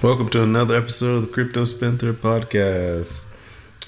Welcome to another episode of the Crypto Spenther podcast.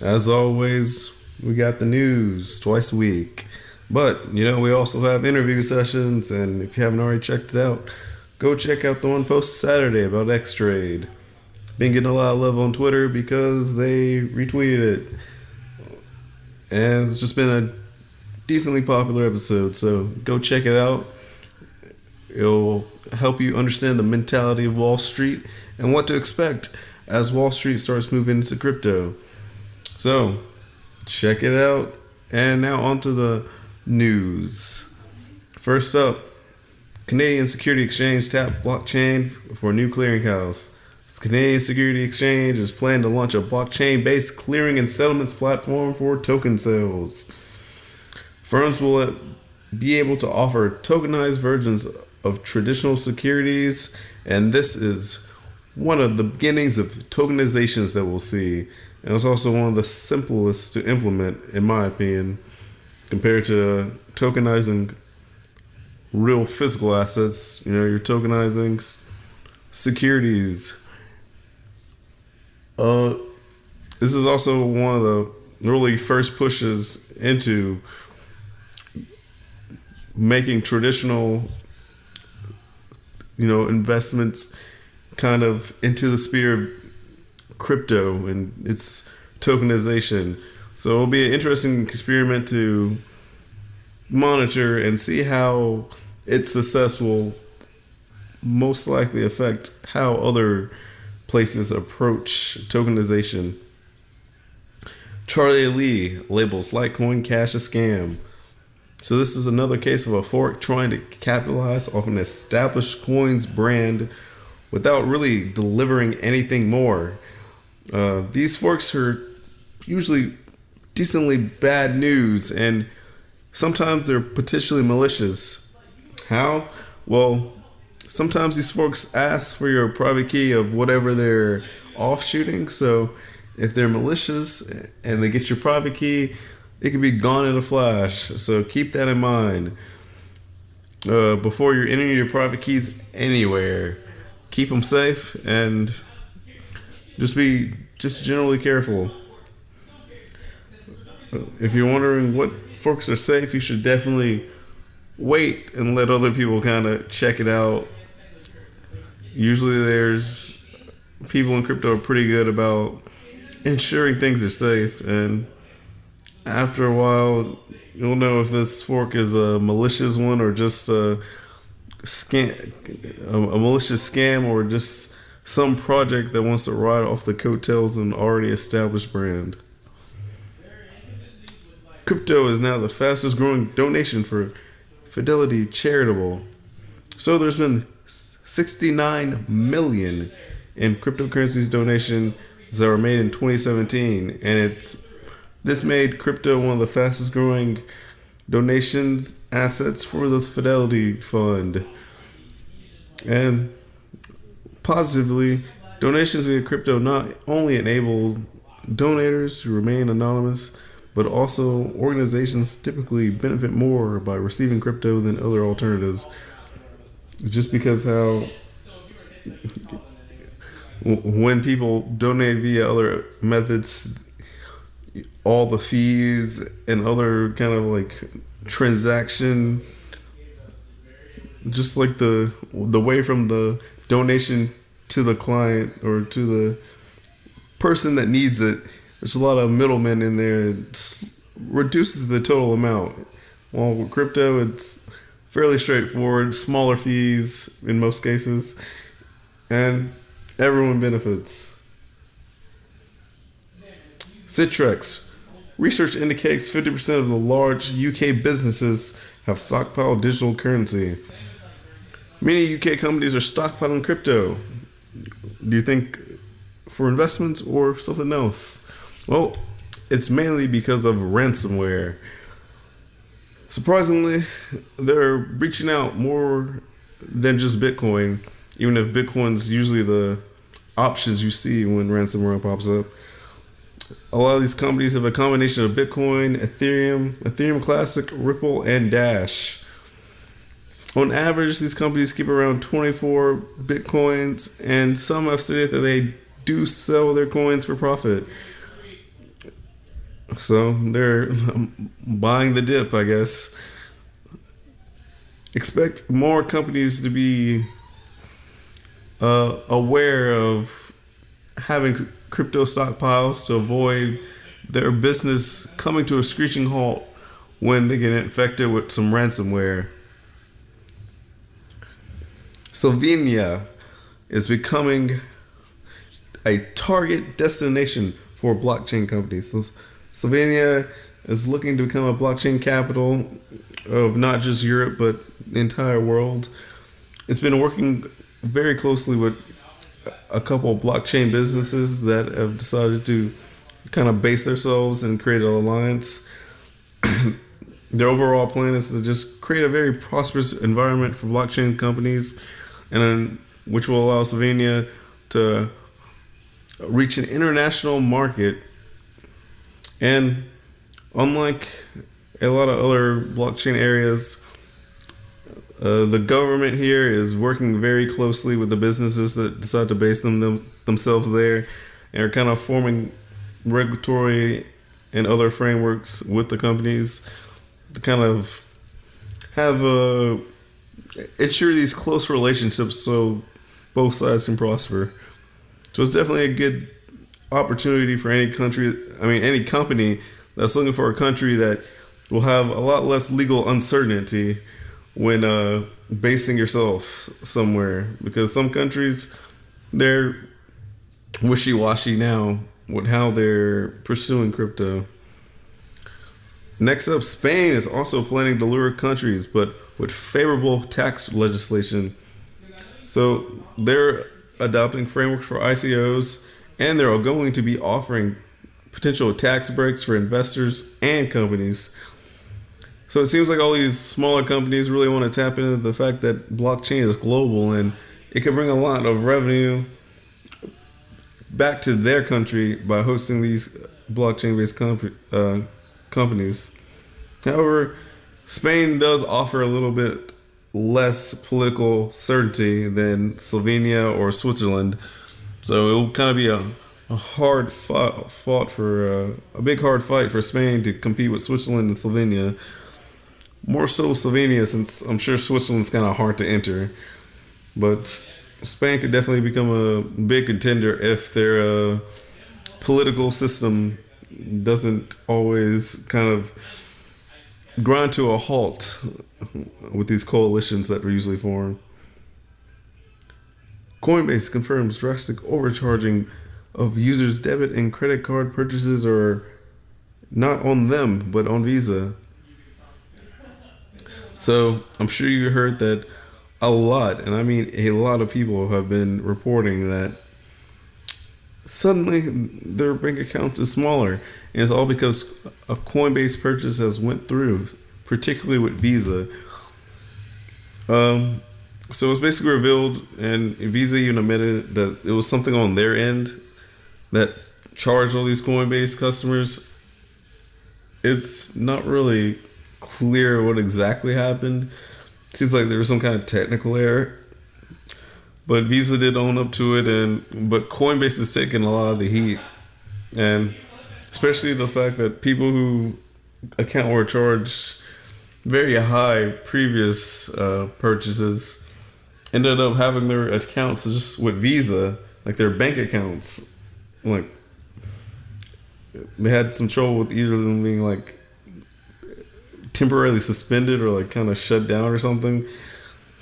As always, we got the news twice a week. But, we also have interview sessions, and if you haven't already checked it out, go check out the one posted Saturday about X-Trade. Been getting a lot of love on Twitter because they retweeted it. And it's just been a decently popular episode, so go check it out. It'll help you understand the mentality of Wall Street and what to expect as Wall Street starts moving into crypto. So, check it out. And now onto the news. First up, Canadian Securities Exchange tapped blockchain for new clearinghouse. The Canadian Securities Exchange is planning to launch a blockchain-based clearing and settlements platform for token sales. Firms will be able to offer tokenized versions of traditional securities, and this is one of the beginnings of tokenizations that we'll see. And it's also one of the simplest to implement, in my opinion, compared to tokenizing real physical assets. You're tokenizing securities. This is also one of the really first pushes into making traditional investments kind of into the sphere of crypto and its tokenization. So it'll be an interesting experiment to monitor and see how its success will most likely affect how other places approach tokenization. Charlie Lee labels Litecoin Cash a scam. So this is another case of a fork trying to capitalize off an established coins brand without really delivering anything more. These forks are usually decently bad news, and sometimes they're potentially malicious. How? Well, sometimes these forks ask for your private key of whatever they're offshooting. So if they're malicious and they get your private key, it can be gone in a flash. So keep that in mind. Before you're entering your private keys anywhere, keep them safe and just be generally careful. If you're wondering what forks are safe, you should definitely wait and let other people kind of check it out. Usually there's people in crypto are pretty good about ensuring things are safe, and after a while you'll know if this fork is a malicious one or just a malicious scam, or just some project that wants to ride off the coattails of an already established brand. Crypto is now the fastest growing donation for Fidelity Charitable. So there's been 69 million in cryptocurrencies donations that were made in 2017, and this made crypto one of the fastest growing donations assets for the Fidelity Fund. And positively, donations via crypto not only enable donators to remain anonymous, but also organizations typically benefit more by receiving crypto than other alternatives. Just because when people donate via other methods, all the fees and other kind of like transaction, just like the way from the donation to the client or to the person that needs it, there's a lot of middlemen in there. It reduces the total amount. While with crypto, it's fairly straightforward, smaller fees in most cases, and everyone benefits. Citrix. Research indicates 50% of the large UK businesses have stockpiled digital currency. Many UK companies are stockpiling crypto. Do you think for investments or something else? Well, it's mainly because of ransomware. Surprisingly, they're reaching out more than just Bitcoin, even if Bitcoin's usually the options you see when ransomware pops up. A lot of these companies have a combination of Bitcoin, Ethereum Classic, Ripple, and Dash. On average, these companies keep around 24 Bitcoins, and some have stated that they do sell their coins for profit. So they're buying the dip, I guess. Expect more companies to be aware of having crypto stockpiles to avoid their business coming to a screeching halt when they get infected with some ransomware. Slovenia is becoming a target destination for blockchain companies. So Slovenia is looking to become a blockchain capital of not just Europe, but the entire world. It's been working very closely with a couple of blockchain businesses that have decided to kind of base themselves and create an alliance. Their overall plan is to just create a very prosperous environment for blockchain companies, and which will allow Slovenia to reach an international market. And unlike a lot of other blockchain areas, the government here is working very closely with the businesses that decide to base themselves there, and are kind of forming regulatory and other frameworks with the companies to kind of have ensure these close relationships so both sides can prosper. So it's definitely a good opportunity for any company that's looking for a country that will have a lot less legal uncertainty when basing yourself somewhere, because some countries, they're wishy-washy now with how they're pursuing crypto. Next up, Spain is also planning to lure countries, but with favorable tax legislation. So they're adopting frameworks for ICOs, and they're going to be offering potential tax breaks for investors and companies. So it seems like all these smaller companies really want to tap into the fact that blockchain is global, and it can bring a lot of revenue back to their country by hosting these blockchain-based companies. However, Spain does offer a little bit less political certainty than Slovenia or Switzerland, so it will kind of be a hard big hard fight for Spain to compete with Switzerland and Slovenia. More so Slovenia, since I'm sure Switzerland's kind of hard to enter, but Spain could definitely become a big contender if their political system doesn't always kind of grind to a halt with these coalitions that are usually formed. Coinbase confirms drastic overcharging of users' debit and credit card purchases are not on them, but on Visa. So I'm sure you heard that a lot, and I mean a lot of people have been reporting that suddenly their bank accounts is smaller, and it's all because a Coinbase purchase has went through, particularly with Visa. So it's basically revealed, and Visa even admitted that it was something on their end that charged all these Coinbase customers. It's not really clear what exactly happened. Seems like there was some kind of technical error, but Visa did own up to it, but Coinbase is taking a lot of the heat, and especially the fact that people who account were charged very high previous purchases ended up having their accounts just with Visa, like their bank accounts, like they had some trouble with either of them being like temporarily suspended or like kind of shut down or something.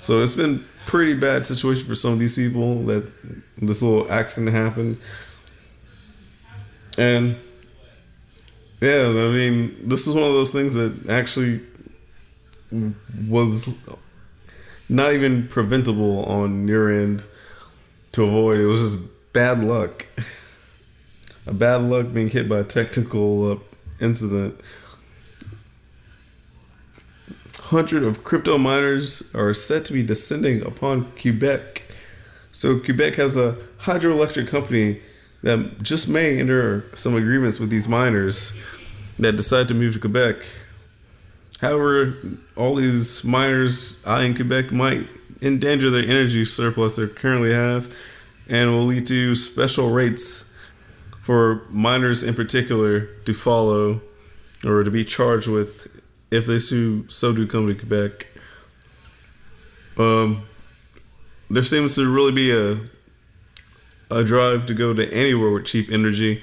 So it's been pretty bad situation for some of these people that this little accident happened. And yeah, I mean, this is one of those things that actually was not even preventable on your end to avoid. It was just bad luck. A bad luck being hit by a technical incident. Hundreds of crypto miners are set to be descending upon Quebec. So Quebec has a hydroelectric company that just may enter some agreements with these miners that decide to move to Quebec. However, all these miners out in Quebec might endanger their energy surplus they currently have, and will lead to special rates for miners in particular to follow or to be charged with if they so do come to Quebec. There seems to really be a drive to go to anywhere with cheap energy,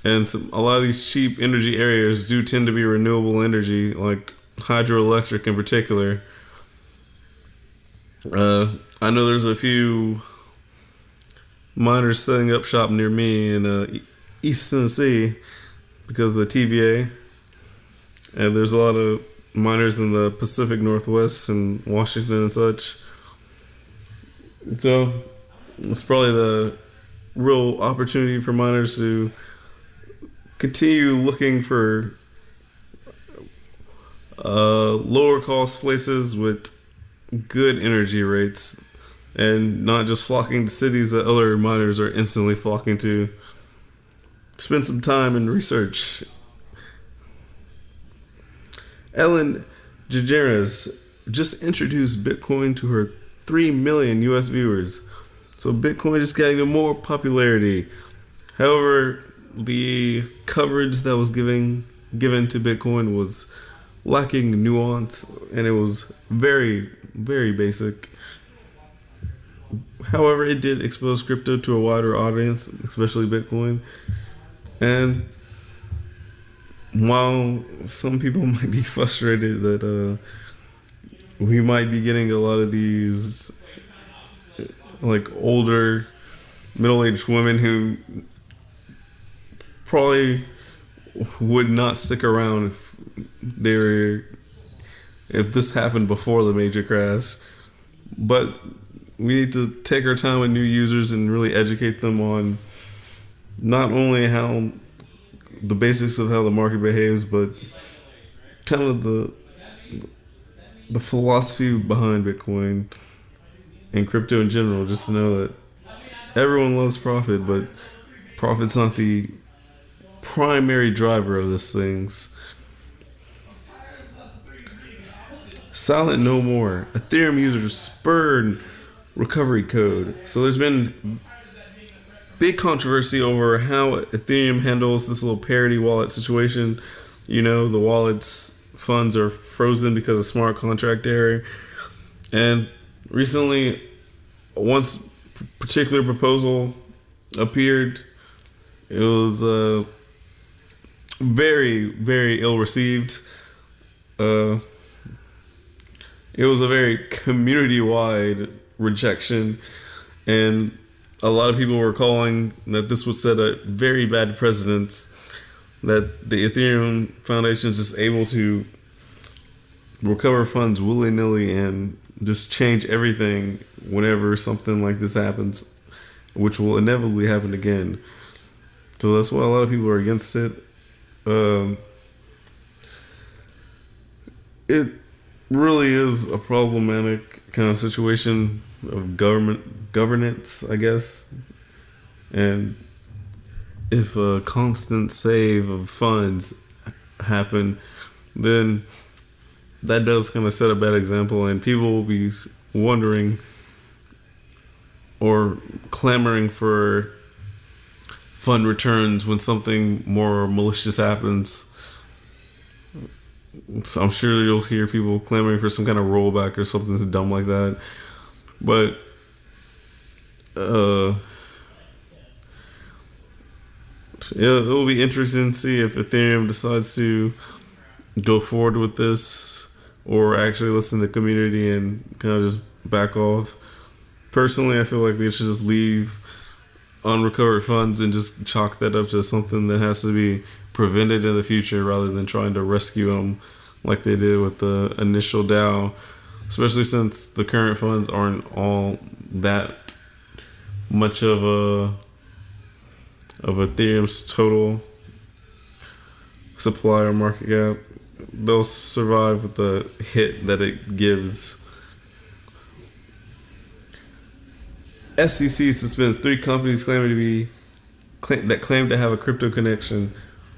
and a lot of these cheap energy areas do tend to be renewable energy, like hydroelectric in particular. I know there's a few miners setting up shop near me in East Tennessee because of the TVA, and there's a lot of miners in the Pacific Northwest and Washington and such. So it's probably the real opportunity for miners to continue looking for lower cost places with good energy rates, and not just flocking to cities that other miners are instantly flocking to. Spend some time and research. Ellen DeGeneres just introduced Bitcoin to her 3 million US viewers. So Bitcoin is getting more popularity. However, the coverage that was given to Bitcoin was lacking nuance, and it was very, very basic. However, it did expose crypto to a wider audience, especially Bitcoin. And while some people might be frustrated that we might be getting a lot of these like older middle-aged women who probably would not stick around if this happened before the major crash, but we need to take our time with new users and really educate them on not only how the basics of how the market behaves, but kind of the philosophy behind Bitcoin and crypto in general, just to know that everyone loves profit, but profit's not the primary driver of these things. Silent no more. Ethereum users Spurn recovery code. So there's been big controversy over how Ethereum handles this little parity wallet situation. You know, the wallet's funds are frozen because of smart contract error. And recently, once particular proposal appeared, it was very, very ill received. It was a very community-wide rejection, and a lot of people were calling that this would set a very bad precedent, that the Ethereum Foundation is just able to recover funds willy-nilly and just change everything whenever something like this happens, which will inevitably happen again. So that's why a lot of people are against it. It really is a problematic kind of situation of governance, I guess. And if a constant save of funds happen, then that does kind of set a bad example, and people will be wondering or clamoring for fund returns when something more malicious happens. So I'm sure you'll hear people clamoring for some kind of rollback or something dumb like that. But it will be interesting to see if Ethereum decides to go forward with this or actually listen to the community and kind of just back off. Personally, I feel like they should just leave unrecovered funds and just chalk that up to something that has to be prevented in the future rather than trying to rescue them like they did with the initial DAO, especially since the current funds aren't all that much of Ethereum's total supply or market cap. They'll survive with the hit that it gives. SEC suspends 3 companies claim to have a crypto connection.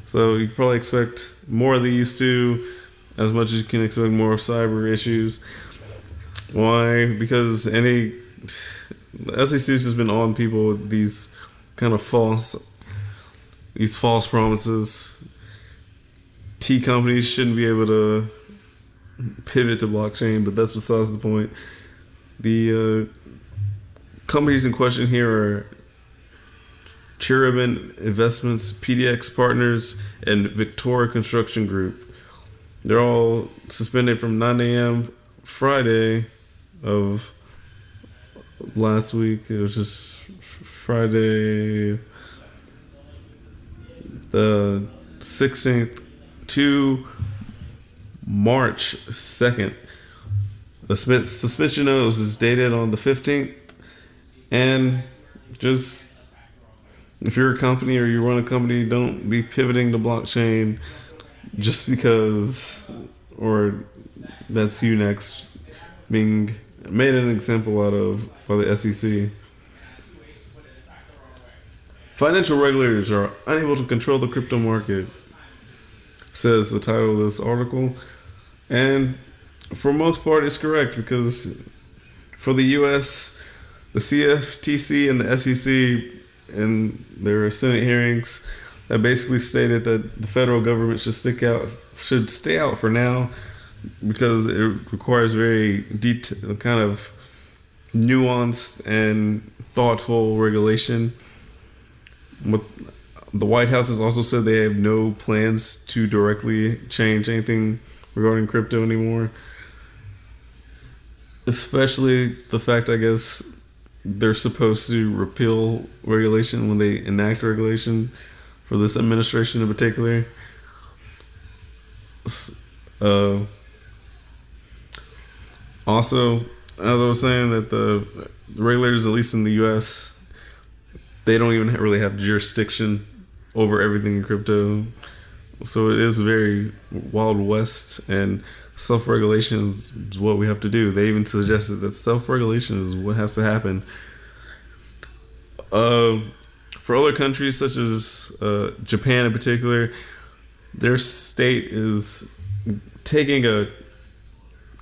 So you probably expect more of these to as much as you can expect more cyber issues. Why? Because the SEC has been on people with these kind of false promises. T companies shouldn't be able to pivot to blockchain, but that's besides the point. The companies in question here are Cherubin Investments, PDX Partners, and Victoria Construction Group. They're all suspended from 9 a.m. Friday of last week. It was just Friday the 16th to March 2nd. The suspension notice is dated on the 15th. And just, if you're a company or you run a company, don't be pivoting to blockchain just because, or that's you next, being made an example out of by the SEC. Financial regulators are unable to control the crypto market, says the title of this article. And for most part, it's correct, because for the U.S., the CFTC and the SEC in their Senate hearings that basically stated that the federal government should stay out for now, because it requires very kind of nuanced and thoughtful regulation. But the White House has also said they have no plans to directly change anything regarding crypto anymore. Especially the fact, I guess, they're supposed to repeal regulation when they enact regulation for this administration in particular. Also, as I was saying, that the regulators, at least in the U.S., they don't even really have jurisdiction over everything in crypto. So it is very Wild West, and self-regulation is what we have to do. They even suggested that self-regulation is what has to happen. For other countries, such as Japan in particular, their state is taking a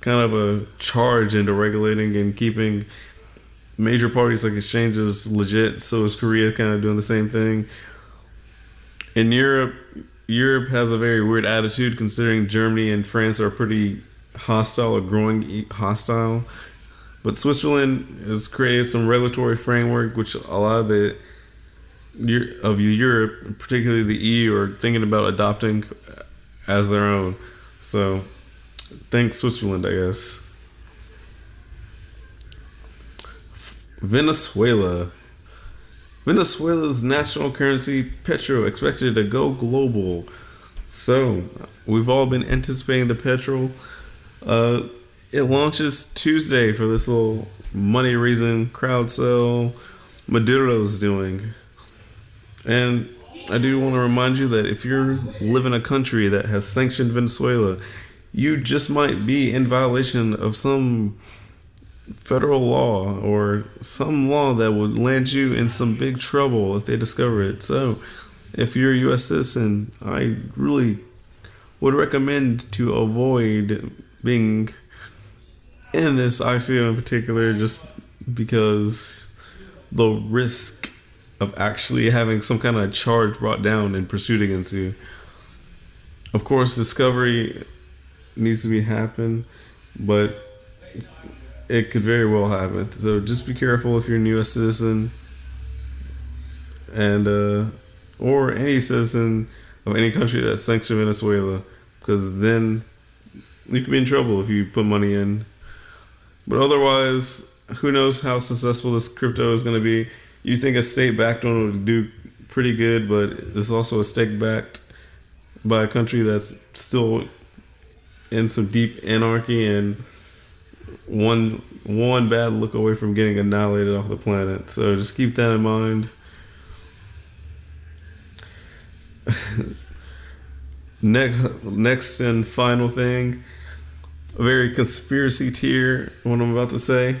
kind of a charge into regulating and keeping major parties like exchanges legit. So is Korea kind of doing the same thing. In Europe has a very weird attitude, considering Germany and France are pretty hostile or growing hostile. But Switzerland has created some regulatory framework which a lot of Europe, particularly the EU, are thinking about adopting as their own. So thanks Switzerland, I guess. Venezuela's national currency, Petro, expected to go global. So, we've all been anticipating the Petro. It launches Tuesday for this little money-raising crowd sale Maduro's doing. And I do want to remind you that if you live in a country that has sanctioned Venezuela, you just might be in violation of some federal law or some law that would land you in some big trouble if they discover it. So if you're a U.S. citizen, I really would recommend to avoid being in this ICO in particular, just because the risk of actually having some kind of charge brought down and pursued against you. Of course, discovery needs to be happen, but it could very well happen. So just be careful if you're a U.S. citizen, and or any citizen of any country that sanctioned Venezuela, because then you could be in trouble if you put money in. But otherwise, who knows how successful this crypto is going to be. You think a state-backed one would do pretty good, but it's also a state-backed by a country that's still in some deep anarchy and one bad look away from getting annihilated off the planet. So just keep that in mind. Next and final thing, a very conspiracy tier, what I'm about to say.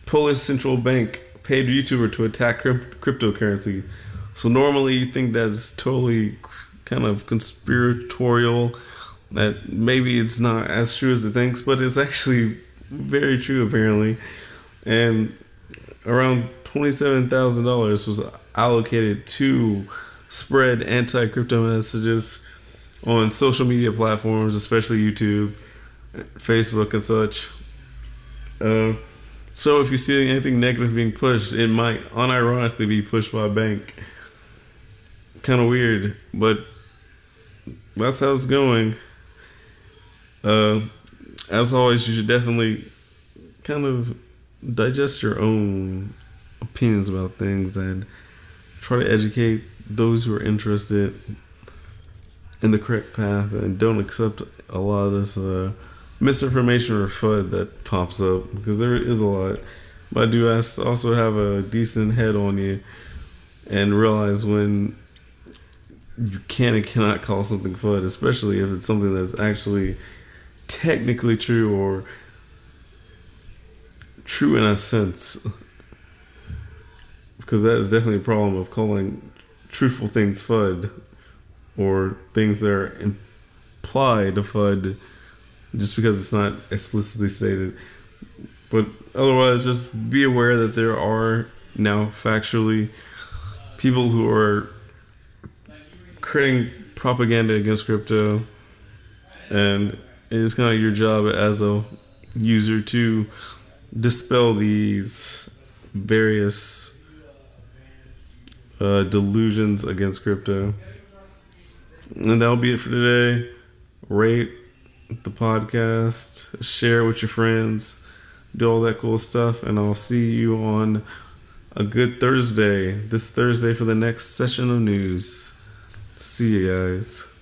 Polish central bank paid YouTuber to attack cryptocurrency. So normally you think that's totally kind of conspiratorial, that maybe it's not as true as it thinks, but it's actually very true apparently. And around $27,000 was allocated to spread anti-crypto messages on social media platforms, especially YouTube, Facebook, and such. So if you see anything negative being pushed, it might unironically be pushed by a bank. Kind of weird, but that's how it's going. As always, you should definitely kind of digest your own opinions about things and try to educate those who are interested in the correct path, and don't accept a lot of this misinformation or FUD that pops up, because there is a lot. But I do also have a decent head on you and realize when you can and cannot call something FUD, especially if it's something that's actually technically true or true in a sense. Because that is definitely a problem of calling truthful things FUD, or things that are implied FUD just because it's not explicitly stated. But otherwise, just be aware that there are now factually people who are creating propaganda against crypto, and it is kind of your job as a user to dispel these various delusions against crypto. And that'll be it for today. Rate the podcast, share with your friends, do all that cool stuff, and I'll see you on a good Thursday, this Thursday, for the next session of news. See you guys.